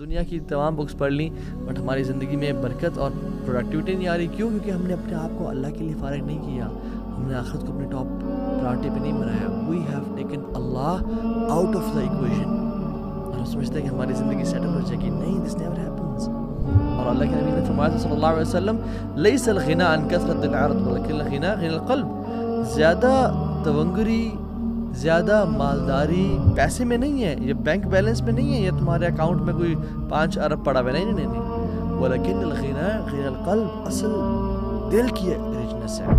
دنیا کی تمام بکس پڑھ لیں بٹ ہماری زندگی میں برکت اور پروڈکٹیوٹی نہیں آ رہی. کیوں؟ کیونکہ ہم نے اپنے آپ کو اللہ کے لیے فارغ نہیں کیا, ہم نے آخرت کو اپنے ٹاپ پرائورٹی پہ نہیں بنایا. We have taken Allah out of the equation اور ہم سمجھتے ہیں کہ ہماری زندگی سیٹل ہو جائے گی. نہیں, دس نیور ہیپنس. اور اللہ کے نبی نے فرمایا صلی اللہ علیہ وسلم لیس الغنى عن کثرت العرض ولكن الغنى غنى القلب. زیادہ تونگری, زیادہ مالداری پیسے میں نہیں ہے, یہ بینک بیلنس میں نہیں ہے, یہ تمہارے اکاؤنٹ میں کوئی 5 ارب پڑا ہوا ہے, نہیں. ولیکن الغنى غنى القلب, اصل دل کی ریچنس ہے.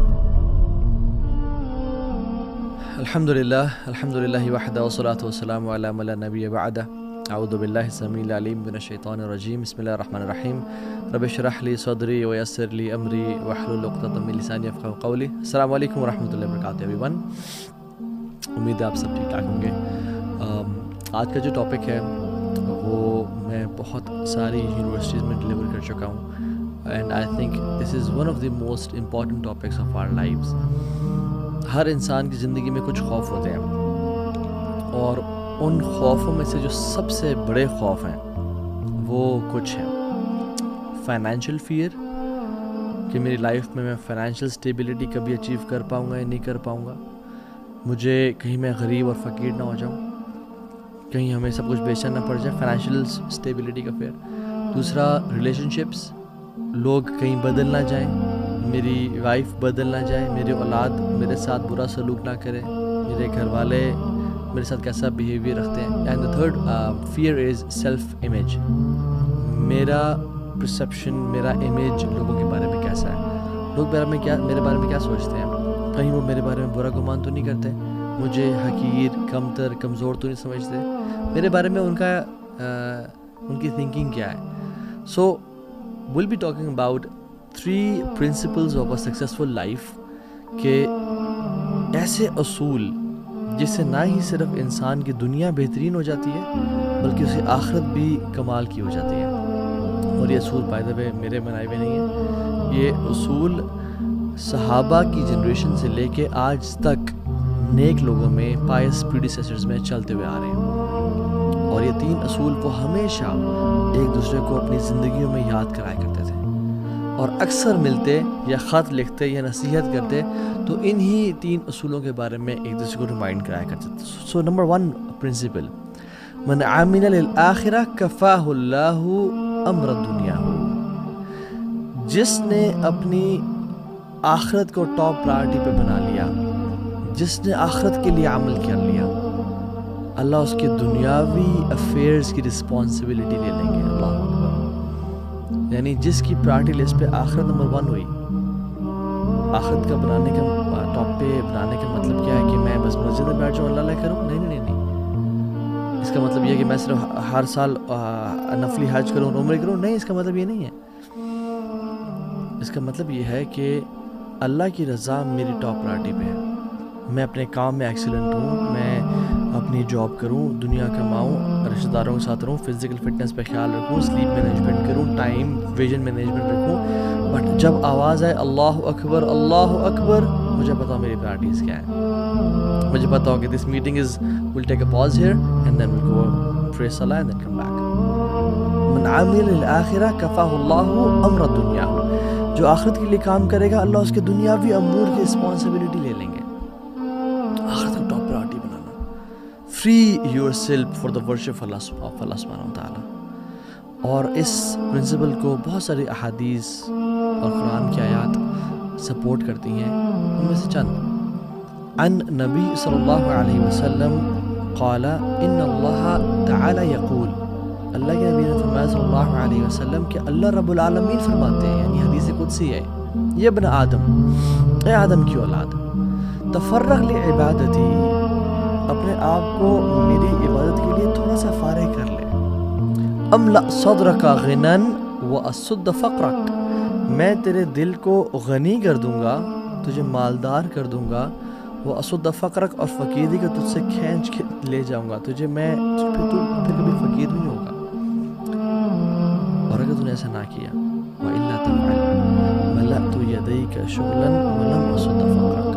الحمدللہ وحدہ والصلاة والسلام علی من لا نبی بعدہ. اعوذ باللہ السمیع العلیم من الشیطان الرجیم. بسم اللہ الرحمن الرحیم. رب اشرح لی صدری ویسر لی امری واحلل عقدۃ من لسانی یفقہوا قولی. السلام علیکم ورحمۃ اللہ وبرکاتہ ایوری ون. امید ہے آپ سب ٹھیک ٹھاک ہوں گے. آج کا جو ٹاپک ہے وہ میں بہت ساری یونیورسٹیز میں ڈلیور کر چکا ہوں and I think this is one of the most important topics of our lives. ہر انسان کی زندگی میں کچھ خوف ہوتے ہیں اور ان خوفوں میں سے جو سب سے بڑے خوف ہیں وہ کچھ ہیں. فائنینشیل فیئر کہ میری لائف میں فائنینشیل اسٹیبلٹی کبھی اچیو کر پاؤں گا یا نہیں کر پاؤں گا, مجھے کہیں میں غریب اور فقیر نہ ہو جاؤں, کہیں ہمیں سب کچھ بیچنا نہ پڑ جائے, فائنینشیل اسٹیبلٹی کا فیئر. دوسرا ریلیشن شپس, لوگ کہیں بدل نہ جائیں, میری وائف بدل نہ جائے, میری اولاد میرے ساتھ برا سلوک نہ کرے, میرے گھر والے میرے ساتھ کیسا بیہیویئر رکھتے ہیں. And the third fear is self image, میرا پرسیپشن, میرا امیج لوگوں کے بارے میں کیسا ہے, لوگ میرے بارے میں کیا سوچتے ہیں, کہیں وہ میرے بارے میں برا گمان تو نہیں کرتے, مجھے حقیر, کمتر, کمزور تو نہیں سمجھتے, میرے بارے میں ان کی تھنکنگ کیا ہے. سو we'll be talking about 3 principles of a successful life کہ ایسے اصول جس سے نہ ہی صرف انسان کی دنیا بہترین ہو جاتی ہے بلکہ اس کی آخرت بھی کمال کی ہو جاتی ہے. اور یہ اصول بائی دا وے میرے بنائے ہوئے نہیں ہیں, یہ اصول صحابہ کی جنریشن سے لے کے آج تک نیک لوگوں میں, پائس پریڈیسیسرز میں چلتے ہوئے آ رہے ہیں. اور یہ 3 اصول وہ ہمیشہ ایک دوسرے کو اپنی زندگیوں میں یاد کرایا کرتے تھے اور اکثر ملتے یا خط لکھتے یا نصیحت کرتے تو انہی 3 اصولوں کے بارے میں ایک دوسرے کو ریمائنڈ کرایا کرتے تھے. سو نمبر 1 پرنسپل, من عمل للآخرہ کفاہ اللہ امر الدنیا. جس نے اپنی آخرت کو ٹاپ پرائورٹی پہ بنا لیا, جس نے آخرت کے لیے عمل کر لیا, اللہ اس کے دنیاوی افیئرز کی رسپانسبلٹی لے لیں گے. اللہ اکبر. یعنی جس کی پرائورٹی لسٹ پہ آخرت نمبر 1 ہوئی, آخرت کا بنانے کا ٹاپ پہ بنانے کا مطلب کیا ہے کہ میں بس مسجد میں بیٹھ جاؤں اللہ اللہ کروں؟ نہیں. اس کا مطلب یہ ہے کہ میں صرف ہر سال نفلی حج کروں, عمرے کروں؟ نہیں, اس کا مطلب یہ نہیں ہے. اس کا مطلب یہ ہے کہ اللہ کی رضا میری ٹاپ پرائورٹی پہ ہے, میں اپنے کام میں ایکسیلنٹ ہوں, میں اپنی جاب کروں, دنیا کماؤں, رشتہ داروں کے ساتھ رہوں, فزیکل فٹنس پہ خیال رکھوں, سلیپ مینجمنٹ کروں, ٹائم ویژن مینجمنٹ رکھوں. بٹ جب آواز آئے اللہ اکبر, مجھے پتا میری پرائورٹیز کیا ہیں. مجھے پتا ہو کہ this meeting will take a pause here and then will go pray صلاۃ اینڈ دین کم بیک. من عمل للآخرہ کفاہ اللہ امر الدنیا. جو آخرت کے لیے کام کرے گا اللہ اس کے دنیاوی امور کی رسپانسبلٹی لے لیں گے. آخرت کو ٹاپ پرائورٹی بنانا, free yourself for the worship of Allah سبحانہ وتعالیٰ. اور اس پرنسپل کو بہت ساری احادیث اور قرآن کی آیات سپورٹ کرتی ہیں. ان میں سے چند. عن نبی صلی اللہ علیہ وسلم قال ان اللہ تعالی یقول, اللہ کے نبی نے فرمایا صلی اللہ علیہ وسلم کہ اللہ رب العالمین فرماتے ہیں, یعنی حدیث قدسی ہے, یہ ابن آدم, اے آدم کی اولاد, تفرغ لعبادتی, اپنے آپ کو میری عبادت کے لیے تھوڑا سا فارغ کر لے. املأ صدرک غنا واسد فقرک, میں تیرے دل کو غنی کر دوں گا, تجھے مالدار کر دوں گا. وہ اسد فقرک, اور فقیری کا تجھ سے کھینچ کے لے جاؤں گا تجھے, میں پھر کبھی فقیر نہیں ہوگا. اور اگر تُو نے ایسا نہ کیا, وَإِلَّا تَفْعَلْ مَلَأْتُ يَدَيْكَ شُغْلًا وَلَمْ أَصُدَّ فَقْرَكَ,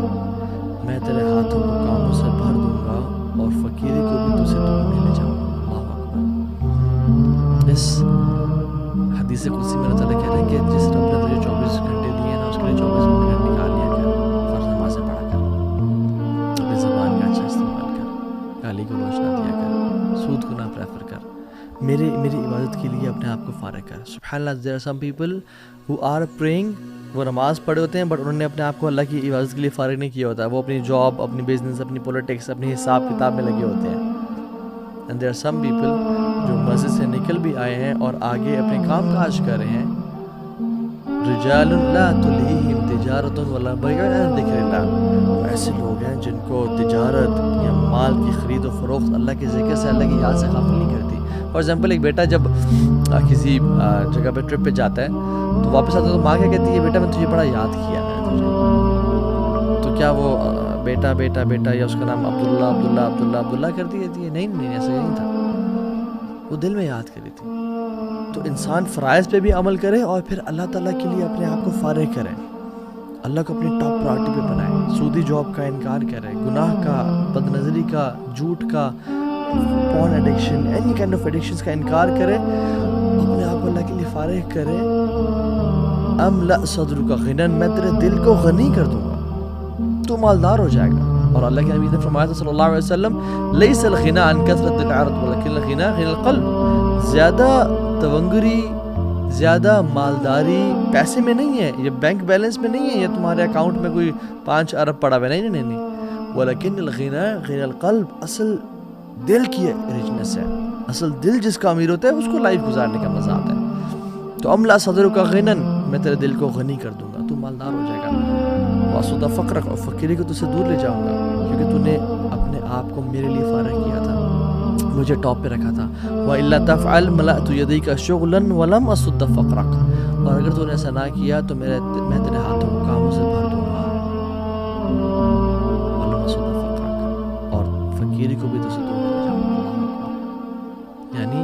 میں تیرے ہاتھوں کو کاموں سے بھر دوں گا اور فقیری کو بھی تجھ سے دور نہیں لے جاؤں گا. اللہ اکبر. اس جس حدیث قدسی میں اللہ تعالیٰ کہہ رہے ہیں کہ جس رب نے تجھے 24 گھنٹے دیے نا، اس کے لیے 24 منٹ نکال لیا کر، فرض نمازیں پڑھا کر، اپنی زبان کا اچھا استعمال کر، گالی گلوچ نہ دیا کر، سود کو نہ پریفر کر، میری عبادت کے لیے اپنے آپ کو فارغ کر. سبحان اللہ. there are some people who are praying، وہ نماز پڑھے ہوتے ہیں بٹ انہوں نے اپنے آپ کو اللہ کی عبادت کے لیے فارغ نہیں کیا ہوتا. وہ اپنی جاب، اپنی بزنس، اپنی پولیٹکس، اپنی حساب کتاب میں لگے ہوتے ہیں. And there are some people جو مسجد سے نکل بھی آئے ہیں اور آگے اپنے کام کاج کر رہے ہیں. رجال لا تلہیہم تجارۃ ولا بیع عن ذکر اللہ. ایسے لوگ ہیں جن کو تجارت یا مال کی خرید و فروخت اللہ کے ذکر سے، اللہ کی یاد سے غافل نہیں کرتی. فار ایگزامپل ایک بیٹا جب کسی جگہ پہ ٹرپ پہ جاتا ہے تو واپس آتا ہے تو ماں کیا کہتی ہے، بیٹا میں تجھے بڑا یاد کیا میں نے تجھے. تو کیا وہ بیٹا بیٹا بیٹا یا اس کا نام عبداللہ کرتی رہتی ہے؟ نہیں، ایسا نہیں تھا. وہ دل میں یاد کری تھی. تو انسان فرائض پہ بھی عمل کرے اور پھر اللہ تعالیٰ کے لیے اپنے آپ کو فارغ کرے، اللہ کو اپنی ٹاپ پرائورٹی پہ بنائے، سودی جاب کا انکار کرے، گناہ کا، بد نظری کا، جھوٹ کا، porn addiction, any kind of addictions کا انکار کرے، اپنے آپ کو اللہ کے لیے فارغ کرے. املأ صدرک غنی، میں تیرے دل کو غنی کر دوں گا، تو مالدار ہو جائے گا. اور اللہ کے نبی نے فرمایا تھا صلی اللہ علیہ وسلم، لیس الغنی عن کثرت العرض ولکن الغنی غنی القلب. زیادہ تونگری، زیادہ مالداری پیسے میں نہیں ہے، یہ بینک بیلنس میں نہیں ہے، یہ تمہارے اکاؤنٹ میں کوئی 5 ارب پڑا ہوا ہے، نہیں. ولکن الغنی غنی القلب، اصل دل کی ریچنس ہے، اصل دل جس کا امیر ہوتا ہے اس کو لائف گزارنے کا مزہ آتا ہے. تو املا صدرک غنی، میں تیرے دل کو غنی کر دوں گا، تو مالدار ہو جائے گا. واسود فقرک، اور فقیری کو تجھ سے دور لے جاؤں گا، کیونکہ تو نے اپنے آپ کو میرے لیے فارغ کیا تھا، مجھے ٹاپ پہ رکھا تھا. وَإِلَّا تَفْعَلْ مَلَأْتُ يَدَيْكَ شُغْلًا وَلَمْ أَصُدَّ فَقْرَكَ، اور اگر تو نے ایسا نہ کیا تو میں تیرے ہاتھوں کو کاموں سے بھر دوں گا. وَلَمْ أَصُدَّ فَقْرَكَ، اور فقیری کو بھی تو سے دور لے جاؤں گا. یعنی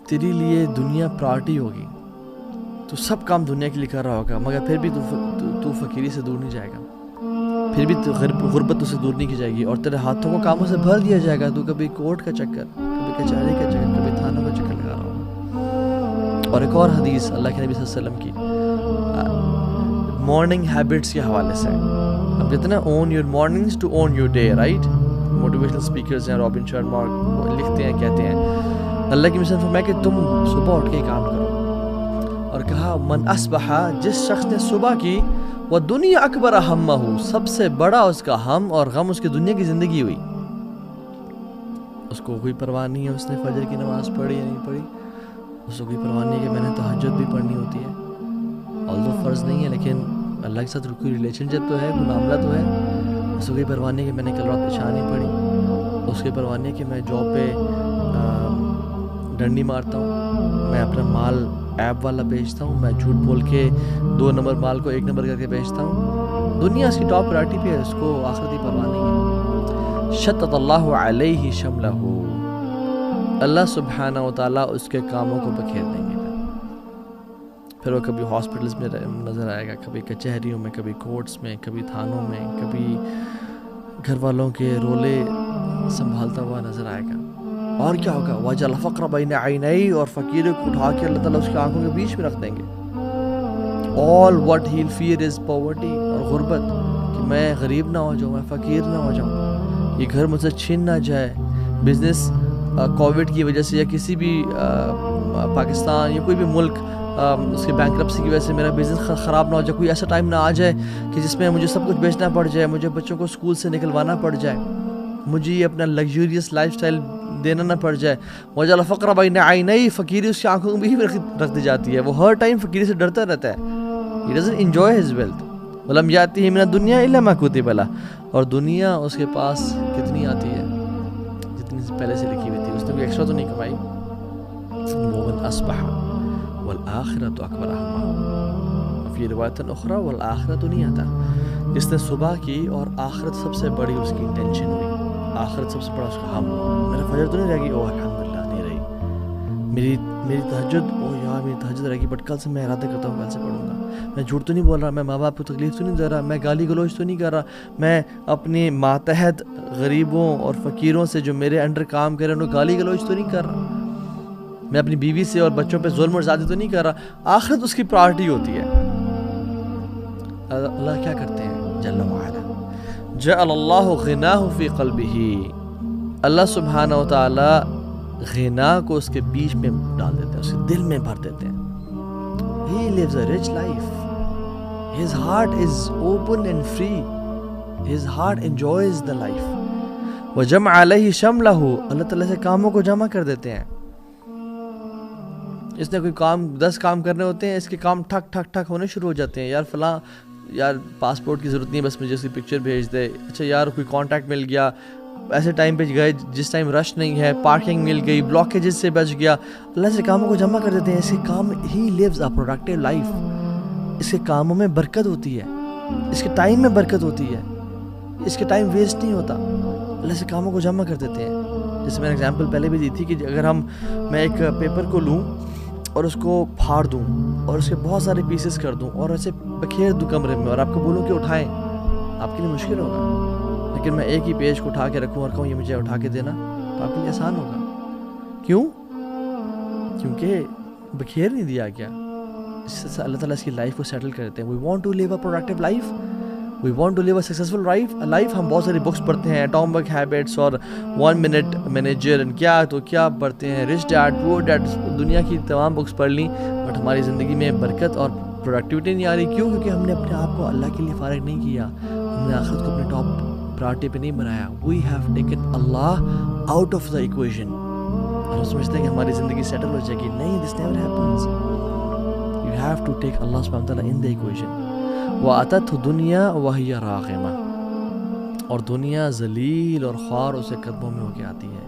تیری لیے دنیا پرائورٹی ہوگی، تو سب کام دنیا کے لیے کر رہا ہوگا، مگر پھر بھی تو فقیری سے دور نہیں جائے گا، پھر بھی غربت سے دور نہیں کی جائے گی، اور تیرے ہاتھوں کو کاموں سے بھر دیا جائے گا. تو کبھی کورٹ کا چکر، کبھی کچہری کا چکر، کبھی تھانوں کا چکر لگا رہا ہوں. اور ایک اور حدیث اللہ کے نبی صلی اللہ علیہ وسلم کی مارننگ ہیبٹس کے حوالے سے. ہم کہتے ہیں نا own your mornings to own your day, right? Motivational speakers ہیں، رابن شرما لکھتے ہیں، کہتے ہیں اللہ کی مثال فرمایا کہ تم صبح اٹھ کے کام کرو، اور کہا من اصبح، جس شخص نے صبح کی، وَالدُّنْيَا أَكْبَرَ هَمَّهُ، سب سے بڑا اس کا ہم اور غم اس کی دنیا کی زندگی ہوئی. اس کو کوئی پرواہ نہیں ہے اس نے فجر کی نماز پڑھی یا نہیں پڑھی، اس کو کوئی پرواہ نہیں ہے کہ میں نے تہجد بھی پڑھنی ہوتی ہے، although فرض نہیں ہے لیکن اللہ کے ساتھ کوئی ریلیشن شپ تو ہے، کوئی معاملہ تو ہے. اس کو کوئی پرواہ نہیں ہے کہ میں نے کل رات عشاء نہیں پڑھی، اس کی پرواہ نہیں ہے کہ میں جاب پہ ڈنڈی مارتا ہوں، میں اپنا مال ایپ والا بیچتا ہوں، میں جھوٹ بول کے 2 نمبر مال کو 1 نمبر کر کے بیچتا ہوں. دنیا اس کی ٹاپ پرائورٹی پہ ہے، اس کو آخرت کی پرواہ نہیں ہے. شتت اللہ علیہ شملہ، اللہ سبحانہ و تعالیٰ اس کے کاموں کو بکھیر دیں گے. پھر وہ کبھی ہاسپٹلز میں نظر آئے گا، کبھی کچہریوں میں، کبھی کورٹس میں، کبھی تھانوں میں، کبھی گھر والوں کے رولے سنبھالتا ہوا نظر آئے گا. اور کیا ہوگا؟ وَجَعَلَ الْفَقْرَ بَيْنَ عَيْنَيْهِ، اور فقیر کو اٹھا کے اللہ تعالیٰ اس کی آنکھوں کے بیچ میں رکھ دیں گے. all what he'll fear is poverty، اور غربت، کہ میں غریب نہ ہو جاؤں، میں فقیر نہ ہو جاؤں، یہ گھر مجھ سے چھین نہ جائے. بزنس کووڈ کی وجہ سے یا کسی بھی پاکستان یا کوئی بھی ملک اس کے بینکرپسی کی وجہ سے میرا بزنس خراب نہ ہو جائے، کوئی ایسا ٹائم نہ آ جائے کہ جس میں مجھے سب کچھ بیچنا پڑ جائے، مجھے بچوں کو اسکول سے نکلوانا پڑ جائے، مجھے یہ اپنا لگژریس لائف اسٹائل دینا نہ پڑ جائے. وَجَعَلَ الْفَقْرَ بَيْنَ عَيْنَيْهِ، فقیری اس کی آنکھوں میں بھی رکھ دی جاتی ہے، وہ ہر ٹائم فقیری سے ڈرتا رہتا ہے. He doesn't enjoy his wealth. وَلَمْ يَأْتِهِ مِنَ الدُّنْيَا إِلَّا مَا كُتِبَ لَهُ، اور دنیا اس کے پاس کتنی آتی ہے؟ جتنی پہلے سے لکھی ہوئی تھی، اس نے کوئی ایکسٹرا تو نہیں کمائی. وَمَنْ أَصْبَحَ وَالْآخِرَةُ أَكْبَرُ هَمَّهُ، فی روایت اخرى وَالْآخِرَةُ نِيَّتُهُ، جس نے صبح کی اور آخرت سب سے بڑی اس کی انٹینشن ہوئی، آخرت سب سے بڑا اس کا ہم. میرا فجر تو نہیں رہے گی، او الحمدللہ نہیں رہی، میری تہجد، او یار میری تہجد رہے گی، بٹ کل سے میں ارادہ کرتا ہوں کل سے پڑھوں گا. میں جھوٹ تو نہیں بول رہا، میں ماں باپ کو تکلیف تو نہیں دے رہا، میں گالی گلوچ تو نہیں کر رہا، میں اپنی ماتحت غریبوں اور فقیروں سے جو میرے انڈر کام کر رہے ہیں ان کو گالی گلوچ تو نہیں کر رہا. میں اپنی بیوی سے اور بچوں پہ ظلم اور زیادتی تو نہیں کر رہا، آخرت اس کی پرائرٹی ہوتی ہے. اللہ کیا کرتے ہیں جل وعلا، جعل اللہ غناہ فی قلبہ، اللہ سبحانہ و تعالی غنا کو اس کے بیچ میں ڈال دیتے ہیں، اس کے دل میں بھر دیتے ہیں. He lives a rich life. His heart is open and free. His heart enjoys the life. وَجَمْعَ عَلَيْهِ شَمْلَهُ، اللہ تعالیٰ سے کاموں کو جمع کر دیتے ہیں. اس نے کوئی کام 10 کام کرنے ہوتے ہیں، اس کے کام ٹھک ٹھک ٹھک ہونے شروع ہو جاتے ہیں. یار فلاں، یار پاسپورٹ کی ضرورت نہیں ہے، بس مجھے اس کی پکچر بھیج دے. اچھا یار کوئی کانٹیکٹ مل گیا، ایسے ٹائم پہ گئے جس ٹائم رش نہیں ہے، پارکنگ مل گئی، بلاکیجز سے بچ گیا. اللہ سے کاموں کو جمع کر دیتے ہیں. اس کے کام، ہی لیوز اے پروڈکٹیو لائف. اس کے کاموں میں برکت ہوتی ہے، اس کے ٹائم میں برکت ہوتی ہے، اس کے ٹائم ویسٹ نہیں ہوتا. اللہ سے کاموں کو جمع کر دیتے ہیں. جیسے میں نے اگزامپل پہلے بھی دی تھی کہ اگر میں ایک پیپر کو لوں اور اس کو پھاڑ دوں اور اس کے بہت سارے پیسز کر دوں اور ایسے بکھیر دوں کمرے میں اور آپ کو بولوں کہ اٹھائیں، آپ کے لیے مشکل ہوگا. لیکن میں ایک ہی پیج کو اٹھا کے رکھوں اور کہوں یہ مجھے اٹھا کے دینا، تو آپ کے لیے آسان ہوگا. کیوں؟ کیونکہ بکھیر نہیں دیا گیا. اس سے اللہ تعالیٰ اس کی لائف کو سیٹل کر دیتے ہیں. We want to live a productive life, we want to live a successful life. ہم بہت ساری بکس پڑھتے ہیں، ایٹامک ہیبٹس اور 1 منٹ مینیجر، کیا پڑھتے ہیں، رچ ڈیڈ پور ڈیڈ، دنیا کی تمام بکس پڑھ لیں، بٹ ہماری زندگی میں برکت اور پروڈکٹیوٹی نہیں آ رہی. کیوں؟ کیونکہ ہم نے اپنے آپ کو اللہ کے لیے فارغ نہیں کیا، ہم نے آخرت کو اپنے ٹاپ پرائرٹی پہ نہیں بنایا. We have taken Allah out of the equation. اور ہم سمجھتے ہیں کہ ہماری زندگی سیٹل ہو جائے گی. نہیں، this never happens. You have to take Allah سبحانہ وتعالی ان دا ایکویشن. وَأَتَتْهُ دُنْيَا وَهِيَ رَاغِمَةٌ، اور دنیا ذلیل اور خوار اسے قدموں میں ہو کے آتی ہے.